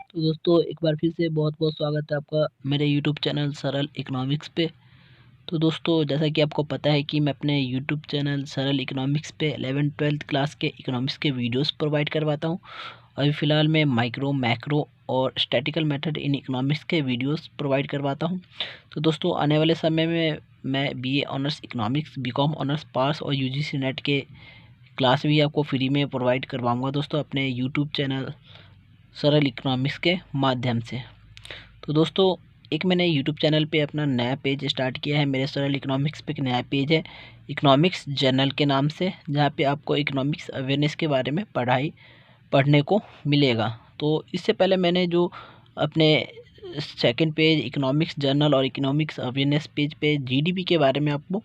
तो दोस्तों एक बार फिर से बहुत बहुत स्वागत है आपका मेरे यूट्यूब चैनल सरल इकोनॉमिक्स पे। तो दोस्तों जैसा कि आपको पता है कि मैं अपने यूट्यूब चैनल सरल इकोनॉमिक्स पे 11th-12th क्लास के इकोनॉमिक्स के वीडियोस प्रोवाइड करवाता हूँ। अभी फ़िलहाल मैं माइक्रो मैक्रो और स्टैटिकल मेथड इन इकोनॉमिक्स के वीडियोस प्रोवाइड करवाता हूँ। तो दोस्तों आने वाले समय में मैं BA honours economics, BCom honours pass और यूजीसी नेट के क्लास भी आपको फ्री में प्रोवाइड करवाऊँगा दोस्तों अपने यूट्यूब चैनल सरल इकोनॉमिक्स के माध्यम से। तो दोस्तों एक मैंने यूट्यूब चैनल पे अपना नया पेज स्टार्ट किया है। मेरे सरल इकोनॉमिक्स पे एक नया पेज है इकोनॉमिक्स जर्नल के नाम से, जहाँ पे आपको इकोनॉमिक्स अवेयरनेस के बारे में पढ़ने को मिलेगा। तो इससे पहले मैंने जो अपने सेकंड पेज इकोनॉमिक्स जर्नल और इकोनॉमिक्स अवेयरनेस पेज पे जीडीपी के बारे में आपको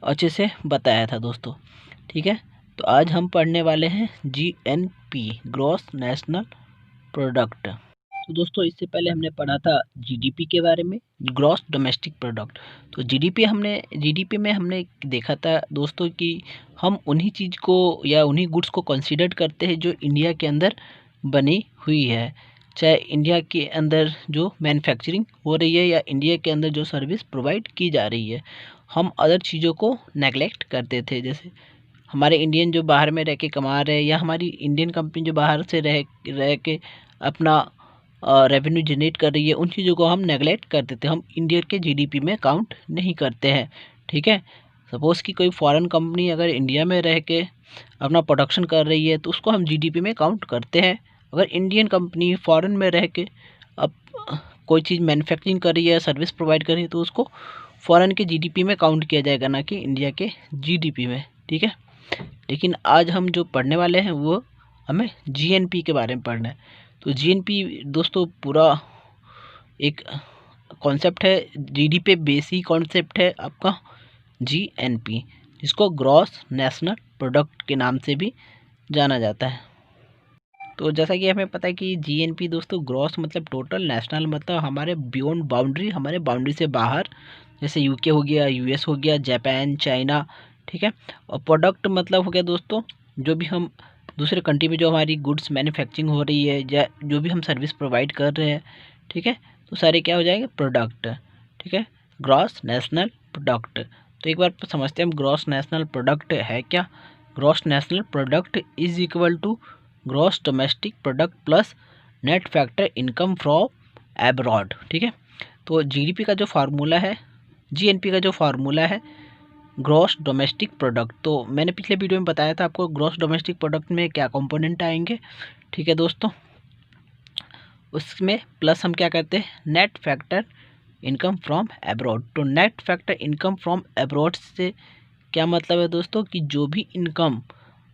अच्छे से बताया था दोस्तों, ठीक है। तो आज हम पढ़ने वाले हैं जीएनपी, ग्रॉस नेशनल प्रोडक्ट। तो दोस्तों इससे पहले हमने पढ़ा था जीडीपी के बारे में, ग्रॉस डोमेस्टिक प्रोडक्ट। तो जीडीपी में हमने देखा था दोस्तों कि हम उन्हीं चीज़ को या उन्हीं गुड्स को कंसीडर करते हैं जो इंडिया के अंदर बनी हुई है, चाहे इंडिया के अंदर जो मैन्युफैक्चरिंग हो रही है या इंडिया के अंदर जो सर्विस प्रोवाइड की जा रही है। हम अदर चीज़ों को नेगलेक्ट करते थे, जैसे हमारे इंडियन जो बाहर में रह के कमा रहे हैं या हमारी इंडियन कंपनी जो बाहर से रह के अपना रेवेन्यू जनरेट कर रही है, उन चीज़ों को हम नेगलेक्ट कर देते हैं। हम इंडिया के जीडीपी में काउंट नहीं करते हैं, ठीक है। सपोज़ कि कोई फॉरेन कंपनी अगर इंडिया में रह के अपना प्रोडक्शन कर रही है तो उसको हम जीडीपी में काउंट करते हैं। अगर इंडियन कंपनी फॉरेन में रह के अब कोई चीज़ मैन्युफैक्चरिंग कर रही है, सर्विस प्रोवाइड कर रही है, तो उसको फॉरेन के जीडीपी में काउंट किया जाएगा, ना कि इंडिया के जीडीपी में, ठीक है। लेकिन आज हम जो पढ़ने वाले हैं वो हमें जीएनपी के बारे में पढ़ना है। तो जीएनपी दोस्तों पूरा एक कॉन्सेप्ट है, जीडीपी बेसिक कॉन्सेप्ट है आपका जीएनपी, जिसको ग्रॉस नेशनल प्रोडक्ट के नाम से भी जाना जाता है। तो जैसा कि हमें पता है कि जीएनपी दोस्तों ग्रॉस मतलब टोटल, नेशनल मतलब हमारे बियॉन्ड बाउंड्री, हमारे बाउंड्री से बाहर, जैसे यूके हो गया, यूएस हो गया, जापान, चाइना, ठीक है। और प्रोडक्ट मतलब हो गया दोस्तों जो भी हम दूसरे कंट्री में जो हमारी गुड्स मैन्युफैक्चरिंग हो रही है या जो भी हम सर्विस प्रोवाइड कर रहे हैं, ठीक है, तो सारे क्या हो जाएंगे, प्रोडक्ट, ठीक है, ग्रॉस नेशनल प्रोडक्ट। तो एक बार समझते हैं हम ग्रॉस नेशनल प्रोडक्ट है क्या। Gross national product is equal to gross domestic product plus net factor income from abroad, ठीक है। तो जीडीपी का जो फार्मूला है, जीएनपी का जो फार्मूला है ग्रॉस डोमेस्टिक प्रोडक्ट, तो मैंने पिछले वीडियो में बताया था आपको ग्रॉस डोमेस्टिक प्रोडक्ट में क्या कंपोनेंट आएंगे, ठीक है दोस्तों। उसमें प्लस हम क्या करते हैं, net factor income from abroad. तो net factor income from abroad से क्या मतलब है दोस्तों कि जो भी इनकम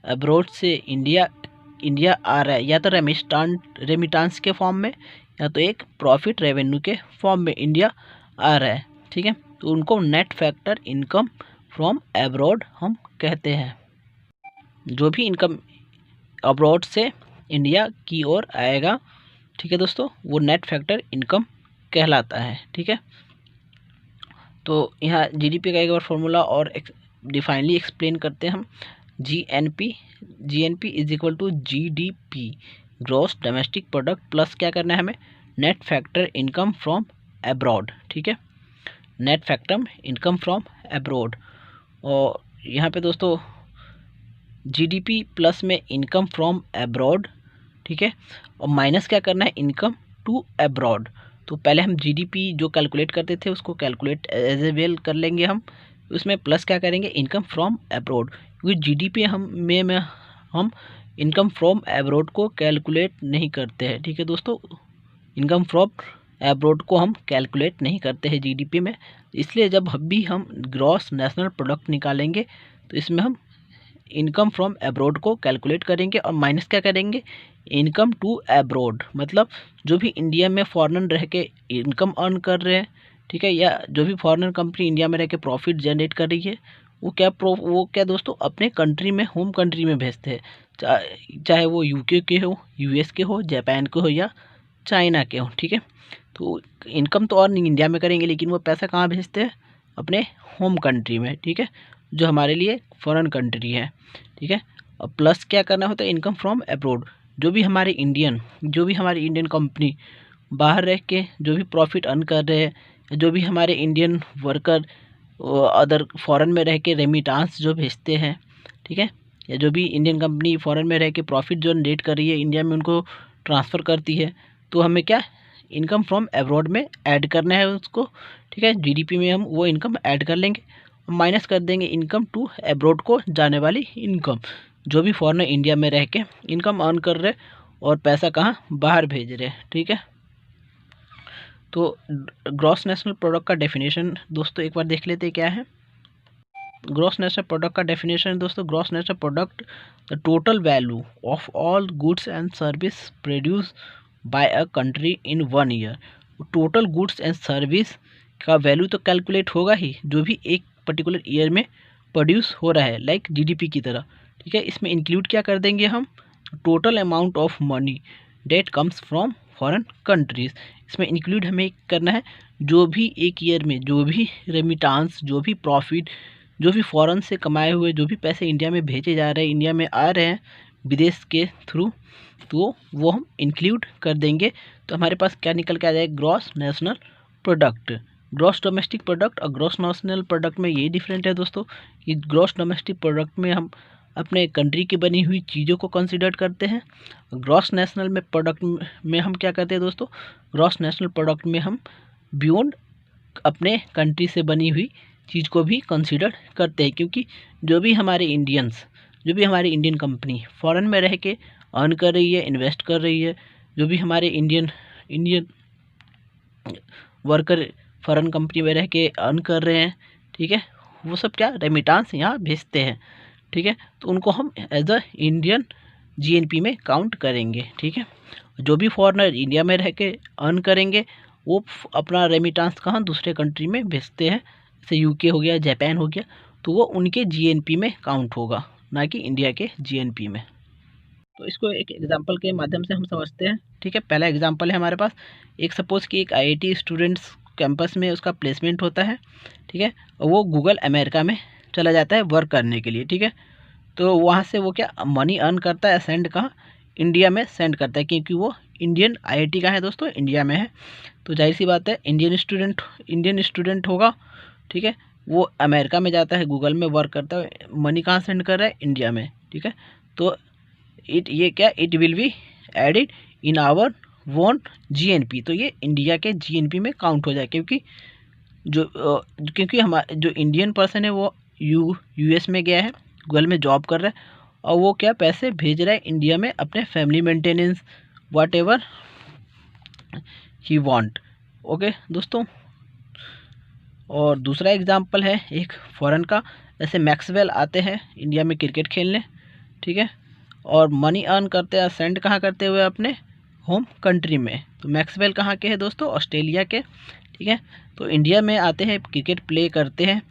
अब्रॉड से इंडिया आ रहा है, या तो रेमिटांस के फॉर्म में या तो एक प्रॉफिट रेवेन्यू के फॉर्म में इंडिया आ रहा है, ठीक है, तो उनको net factor income from abroad हम कहते हैं। जो भी इनकम अब्रॉड से इंडिया की ओर आएगा, ठीक है दोस्तों, वो नेट फैक्टर इनकम कहलाता है, ठीक है। तो यहाँ जीडीपी का एक बार फॉर्मूला और डिफाइनली एक्सप्लेन करते हैं हम। GNP is equal to GDP, gross domestic product, plus क्या करना है हमें, net factor income from abroad, ठीक है, net factor income from abroad. और यहाँ पे दोस्तों जीडीपी प्लस में इनकम फ्रॉम एब्रॉड, ठीक है, और माइनस क्या करना है, इनकम टू एब्रॉड। तो पहले हम जीडीपी जो कैलकुलेट करते थे उसको कैलकुलेट एज ए वेल कर लेंगे हम, उसमें प्लस क्या करेंगे, इनकम फ्रॉम एब्रॉड, क्योंकि जीडीपी हम इनकम फ्रॉम एब्रॉड को कैलकुलेट नहीं करते हैं, ठीक है दोस्तों। इनकम फ्रॉम एब्रॉड को हम कैलकुलेट नहीं करते हैं जीडीपी में, इसलिए जब भी हम ग्रॉस नेशनल प्रोडक्ट निकालेंगे तो इसमें हम इनकम फ्रॉम एब्रॉड को कैलकुलेट करेंगे और माइनस क्या करेंगे, इनकम टू एब्रॉड, मतलब जो भी इंडिया में फॉरेन रह के इनकम अर्न कर रहे हैं, ठीक है, या जो भी फॉरेन कंपनी इंडिया में रह के प्रॉफिट जनरेट कर रही है, वो क्या दोस्तों अपने कंट्री में, होम कंट्री में भेजते हैं, चाहे वो यूके के हो, यूएस के हो, जापान के हो या चाइना के हो, ठीक है। तो इनकम तो अर्न इंडिया में करेंगे, लेकिन वो पैसा कहाँ भेजते हैं, अपने होम कंट्री में, ठीक है, जो हमारे लिए फॉरेन कंट्री है, ठीक है। और प्लस क्या करना होता है, इनकम फ्रॉम एब्रॉड, जो भी हमारे इंडियन कंपनी बाहर रह के जो भी प्रॉफिट अर्न कर रहे हैं, जो भी हमारे इंडियन वर्कर अदर फॉरेन में रह के रेमिटांस जो भेजते हैं, ठीक है, या जो भी इंडियन कंपनी फॉरेन में रह के प्रॉफिट जो जनरेट कर रही है इंडिया में उनको ट्रांसफ़र करती है, तो हमें क्या इनकम फ्रॉम अब्रॉड में ऐड करना है उसको, ठीक है। जीडीपी में हम वो इनकम ऐड कर लेंगे, माइनस कर देंगे इनकम टू अब्रॉड को जाने वाली इनकम, जो भी फॉरेनर इंडिया में रह के इनकम अर्न कर रहे और पैसा कहाँ बाहर भेज रहे, ठीक है। तो ग्रॉस नेशनल प्रोडक्ट का डेफिनेशन दोस्तों एक बार देख लेते हैं क्या है। ग्रॉस नेशनल प्रोडक्ट का डेफिनेशन दोस्तों, gross national product the total value of all goods and service produce by a country in 1 year. Total goods and service का वैल्यू तो कैलकुलेट होगा ही जो भी एक पर्टिकुलर ईयर में प्रोड्यूस हो रहा है, लाइक जीडीपी की तरह, ठीक है। इसमें इंक्लूड क्या कर देंगे हम, total amount of money that comes from foreign countries. इसमें इंक्लूड हमें करना है जो भी एक ईयर में जो भी रेमिटांस, जो भी प्रॉफिट, जो भी फॉरेन से कमाए हुए जो भी पैसे इंडिया में भेजे जा रहे हैं, इंडिया में आ रहे हैं विदेश के थ्रू, तो वो हम इंक्लूड कर देंगे। तो हमारे पास क्या निकल के आ जाएगा, gross national product. Gross domestic product और ग्रॉस नेशनल प्रोडक्ट में यही डिफरेंट है दोस्तों कि ग्रॉस डोमेस्टिक प्रोडक्ट में हम अपने कंट्री की बनी हुई चीज़ों को कंसिडर करते हैं। ग्रॉस नेशनल में प्रोडक्ट में हम क्या करते हैं दोस्तों, ग्रॉस नेशनल प्रोडक्ट में हम बियॉन्ड अपने कंट्री से बनी हुई चीज़ को भी कंसिडर करते हैं, क्योंकि जो भी हमारे इंडियन कंपनी फॉरेन में रह के अर्न कर रही है, इन्वेस्ट कर रही है, जो भी हमारे इंडियन वर्कर फॉरेन कंपनी में रह के अर्न कर रहे हैं, ठीक है, वो सब क्या रेमिटांस यहाँ भेजते हैं, ठीक है। तो उनको हम एज अ इंडियन जीएनपी में काउंट करेंगे, ठीक है। जो भी फॉरेनर इंडिया में रह के अर्न करेंगे वो अपना रेमिटांस कहाँ दूसरे कंट्री में भेजते हैं, जैसे यूके हो गया, जापान हो गया, तो वो उनके जीएनपी में काउंट होगा, ना कि इंडिया के जीएनपी में। तो इसको एक एग्जांपल के माध्यम से हम समझते हैं, ठीक है। पहला एग्जांपल है हमारे पास, एक सपोज़ कि एक आईआईटी स्टूडेंट्स कैंपस में उसका प्लेसमेंट होता है, ठीक है, और वो गूगल अमेरिका में चला जाता है वर्क करने के लिए, ठीक है। तो वहाँ से वो क्या मनी अर्न करता है, सेंड कहाँ, इंडिया में सेंड करता है, क्योंकि वो इंडियन आईआईटी का है दोस्तों, इंडिया में है, तो जाहिर सी बात है इंडियन स्टूडेंट होगा, ठीक है। वो अमेरिका में जाता है, गूगल में वर्क करता है, मनी कहाँ सेंड कर रहा है, इंडिया में, ठीक है। तो it will be added in our own GNP, तो ये इंडिया के जीएनपी में काउंट हो जाए, क्योंकि क्योंकि हमारा जो इंडियन पर्सन है वो यूएस में गया है, गूगल में जॉब कर रहा है, और वो क्या पैसे भेज रहा है इंडिया में अपने family maintenance what ever he want, okay दोस्तों। और दूसरा एग्जांपल है एक फॉरेन का, जैसे मैक्सवेल आते हैं इंडिया में क्रिकेट खेलने, ठीक है, और मनी अर्न करते हैं, सेंड कहाँ करते हुए अपने होम कंट्री में। तो मैक्सवेल कहाँ के हैं दोस्तों, ऑस्ट्रेलिया के, ठीक है। तो इंडिया में आते हैं, क्रिकेट प्ले करते हैं,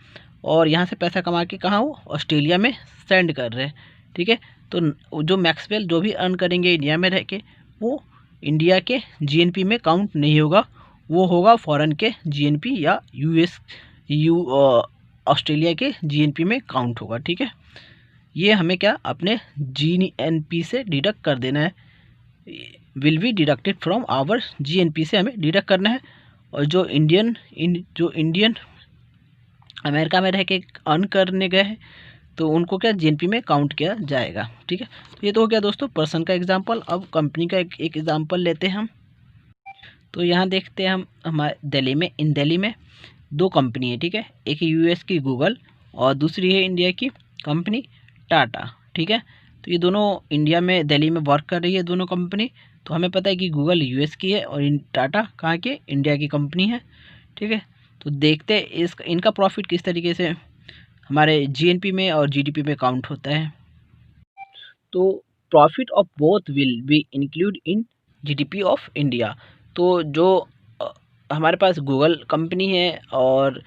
और यहाँ से पैसा कमा के कहाँ वो ऑस्ट्रेलिया में सेंड कर रहे हैं, ठीक है। तो जो मैक्सवेल जो भी अर्न करेंगे इंडिया में रह के, वो इंडिया के जीएनपी में काउंट नहीं होगा, वो होगा फॉरेन के जीएनपी या ऑस्ट्रेलिया के जीएनपी में काउंट होगा, ठीक है। ये हमें क्या अपने जीएनपी से डिडक्ट कर देना है, will be deducted from our GNP से हमें डिडक्ट करना है। और जो इंडियन अमेरिका में रह के अर्न करने गए हैं, तो उनको क्या जीएनपी में काउंट किया जाएगा, ठीक है। तो ये तो हो गया दोस्तों पर्सन का एग्जांपल। अब कंपनी का एक एग्जांपल लेते हैं हम। तो यहाँ देखते हैं हम हमारे दिल्ली में 2 कंपनी है, ठीक है। एक यूएस की गूगल और दूसरी है इंडिया की कंपनी टाटा, ठीक है। तो ये दोनों इंडिया में दिल्ली में वर्क कर रही है दोनों कंपनी। तो हमें पता है कि गूगल यूएस की है और टाटा कहाँ की, इंडिया की कंपनी है, ठीक है। तो देखते हैं इनका प्रॉफिट किस तरीके से हमारे जीएनपी में और जीडीपी में काउंट होता है। तो profit of both will be include in GDP of India. तो जो हमारे पास गूगल कंपनी है और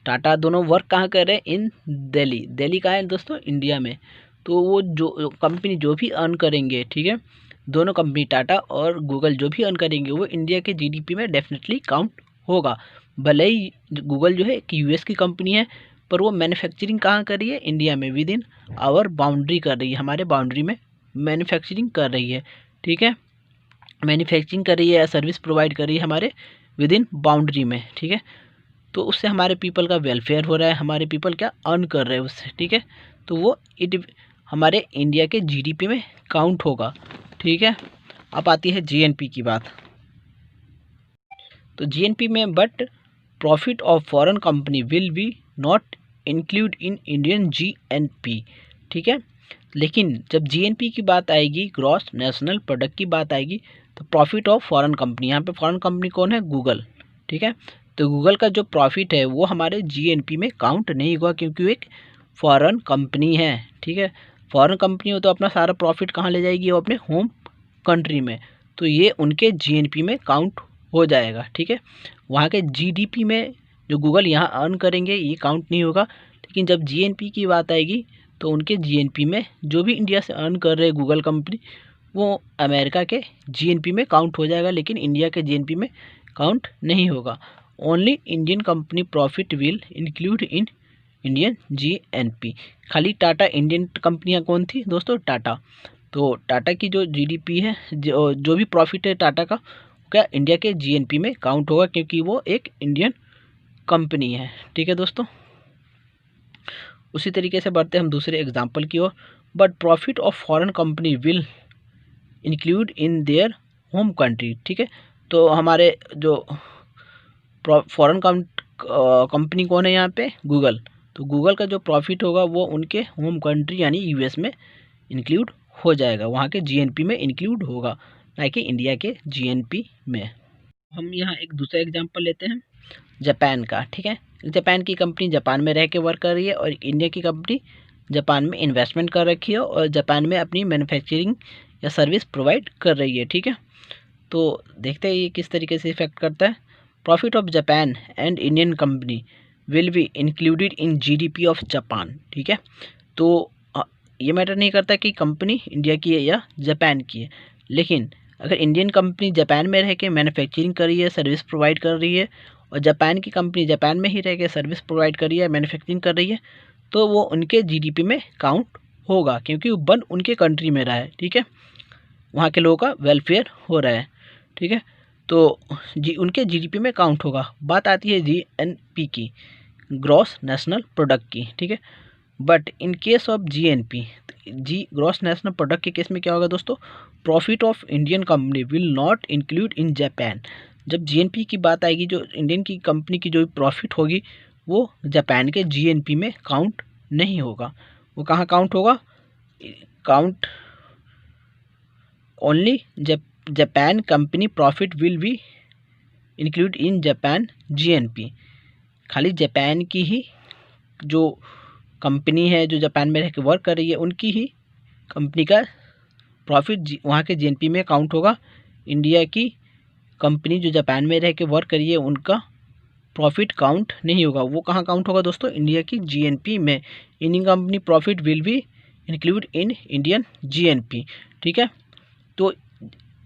टाटा दोनों वर्क कहाँ कर रहे हैं, इन दिल्ली कहाँ है दोस्तों, इंडिया में। तो वो जो कंपनी जो भी अर्न करेंगे, ठीक है, दोनों कंपनी टाटा और गूगल जो भी अर्न करेंगे वो इंडिया के जीडीपी में डेफिनेटली काउंट होगा। भले ही गूगल जो है एक यूएस की कंपनी है, पर वो मैन्युफैक्चरिंग कहाँ कर रही है, इंडिया में, विद इन आवर बाउंड्री कर रही है, हमारे बाउंड्री में मैन्युफैक्चरिंग कर रही है, ठीक है, मैन्युफैक्चरिंग कर रही है या सर्विस प्रोवाइड कर रही है हमारे विद इन बाउंड्री में, ठीक है। तो उससे हमारे पीपल का वेलफेयर हो रहा है, हमारे पीपल क्या अर्न कर रहे हैं उससे, ठीक है। तो वो हमारे इंडिया के जीडीपी में काउंट होगा, ठीक है। अब आती है जीएनपी की बात। तो जीएनपी में but profit of foreign company will be not include in Indian GNP, ठीक है। लेकिन जब जीएनपी की बात आएगी, ग्रॉस नेशनल प्रोडक्ट की बात आएगी, तो प्रॉफिट ऑफ फॉरेन कंपनी, यहाँ पे फॉरेन कंपनी कौन है? गूगल, ठीक है। तो गूगल का जो प्रॉफिट है वो हमारे जीएनपी में काउंट नहीं होगा, क्योंकि वो एक फॉरेन कंपनी है, ठीक है। फॉरेन कंपनी हो तो अपना सारा प्रॉफिट कहाँ ले जाएगी? वो अपने होम कंट्री में, तो ये उनके जीएनपी में काउंट हो जाएगा, ठीक है। वहाँ के जीडीपी में जो गूगल यहाँ अर्न करेंगे ये काउंट नहीं होगा। लेकिन जब जीएनपी की बात आएगी तो उनके जीएनपी में जो भी इंडिया से अर्न कर रहे हैं गूगल कंपनी, वो अमेरिका के जीएनपी में काउंट हो जाएगा, लेकिन इंडिया के जीएनपी में काउंट नहीं होगा। Only Indian company profit will include in Indian GNP. खाली टाटा इंडियन कंपनियां कौन थी दोस्तों? टाटा। तो टाटा की जो जीडीपी है, जो भी प्रॉफिट है टाटा का, क्या इंडिया के जीएनपी में काउंट होगा, क्योंकि वो एक इंडियन कंपनी है, ठीक है दोस्तों। उसी तरीके से बढ़ते हम दूसरे एग्जाम्पल की ओर। But profit of foreign company will include in their home country, ठीक है। तो हमारे जो फॉरेन कंपनी कौन है यहाँ पे? गूगल। तो गूगल का जो प्रॉफिट होगा वो उनके होम कंट्री यानी यूएस में इंक्लूड हो जाएगा, वहाँ के जीएनपी में इंक्लूड होगा, ना कि इंडिया के जीएनपी में। हम यहाँ एक दूसरा एग्जांपल लेते हैं जापान का, ठीक है। जापान की कंपनी जापान में रह के वर्क कर रही है और इंडिया की कंपनी जापान में इन्वेस्टमेंट कर रखी है और जापान में अपनी मैन्युफैक्चरिंग या सर्विस प्रोवाइड कर रही है, ठीक है। तो देखते हैं ये किस तरीके से इफेक्ट करता है। Profit of Japan and Indian company will be included in GDP of Japan, ठीक है। तो ये मैटर नहीं करता कि कंपनी इंडिया की है या जापान की है, लेकिन अगर इंडियन कंपनी जापान में रह के मैन्युफैक्चरिंग कर रही है, सर्विस प्रोवाइड कर रही है, और जापान की कंपनी जापान में ही रह के सर्विस प्रोवाइड कर रही है, मैन्युफैक्चरिंग कर रही है, तो वो उनके जीडीपी में काउंट होगा, क्योंकि वो बन उनके कंट्री में रहा है, ठीक है। वहाँ के लोगों का वेलफेयर हो रहा है, ठीक है। तो उनके जीडीपी में काउंट होगा। बात आती है जीएनपी की, ग्रॉस नेशनल प्रोडक्ट की, ठीक है। But in case of GNP, gross national product के केस में क्या होगा दोस्तों? Profit of Indian company will not include in Japan. जब जीएनपी की बात आएगी, जो इंडियन की कंपनी की जो प्रॉफिट होगी वो जापान के जीएनपी में काउंट नहीं होगा। वो कहाँ काउंट होगा? Count only Japan company profit will be include in Japan GNP. खाली जापान की ही जो कंपनी है जो जापान में रह के वर्क कर रही है, उनकी ही कंपनी का प्रॉफिट वहाँ के जीएनपी में काउंट होगा। इंडिया की कंपनी जो जापान में रह के वर्क कर रही है उनका प्रॉफिट काउंट नहीं होगा। वो कहाँ काउंट होगा दोस्तों? इंडिया की जीएनपी में। Indian company profit will be include in Indian GNP, ठीक है। तो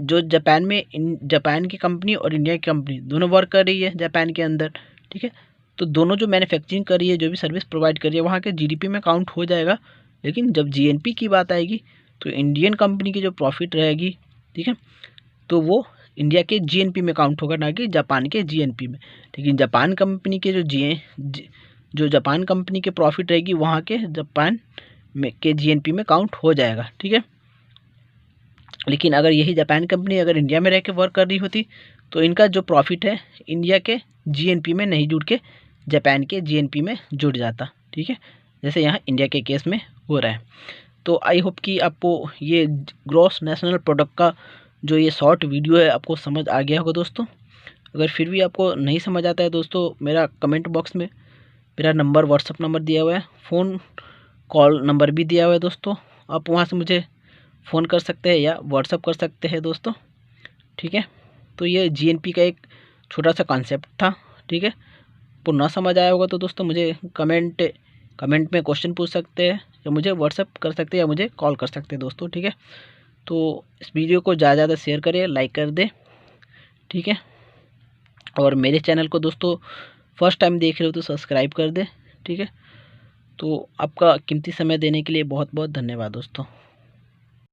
जो जापान की कंपनी और इंडिया की कंपनी दोनों वर्क कर रही है जापान के अंदर, ठीक है। तो दोनों जो मैन्युफैक्चरिंग कर रही है, जो भी सर्विस प्रोवाइड कर रही है, वहाँ के जीडीपी में काउंट हो जाएगा। लेकिन जब जीएनपी की बात आएगी तो इंडियन कंपनी की जो प्रॉफिट रहेगी, ठीक है, तो वो इंडिया के जीएनपी में काउंट होगा, ना कि जापान के जीएनपी में। लेकिन जापान कंपनी के जो जापान कंपनी के प्रॉफिट रहेगी वहाँ के जापान में के जीएनपी में काउंट हो जाएगा, ठीक है। लेकिन अगर यही जापान कंपनी अगर इंडिया में रह के वर्क कर रही होती तो इनका जो प्रॉफिट है इंडिया के जीएनपी में नहीं जुड़ के जापान के जीएनपी में जुड़ जाता, ठीक है, जैसे यहाँ इंडिया के केस में हो रहा है। तो आई होप कि आपको ये ग्रॉस नेशनल प्रोडक्ट का जो ये शॉर्ट वीडियो है आपको समझ आ गया होगा दोस्तों। अगर फिर भी आपको नहीं समझ आता है दोस्तों, मेरा कमेंट बॉक्स में मेरा नंबर, व्हाट्सअप नंबर दिया हुआ है, फ़ोन कॉल नंबर भी दिया हुआ है दोस्तों। आप वहाँ से मुझे फ़ोन कर सकते हैं या व्हाट्सअप कर सकते हैं दोस्तों, ठीक है। तो ये जीएनपी का एक छोटा सा कॉन्सेप्ट था, ठीक है। आपको ना समझ आया होगा तो दोस्तों मुझे कमेंट में क्वेश्चन पूछ सकते हैं, या मुझे व्हाट्सअप कर सकते हैं, या मुझे कॉल कर सकते हैं दोस्तों, ठीक है। तो इस वीडियो को ज़्यादा ज़्यादा शेयर करें, लाइक कर दें, ठीक है। और मेरे चैनल को दोस्तों फर्स्ट टाइम देख रहे हो तो सब्सक्राइब कर दें, ठीक है। तो आपका कीमती समय देने के लिए बहुत बहुत धन्यवाद दोस्तों।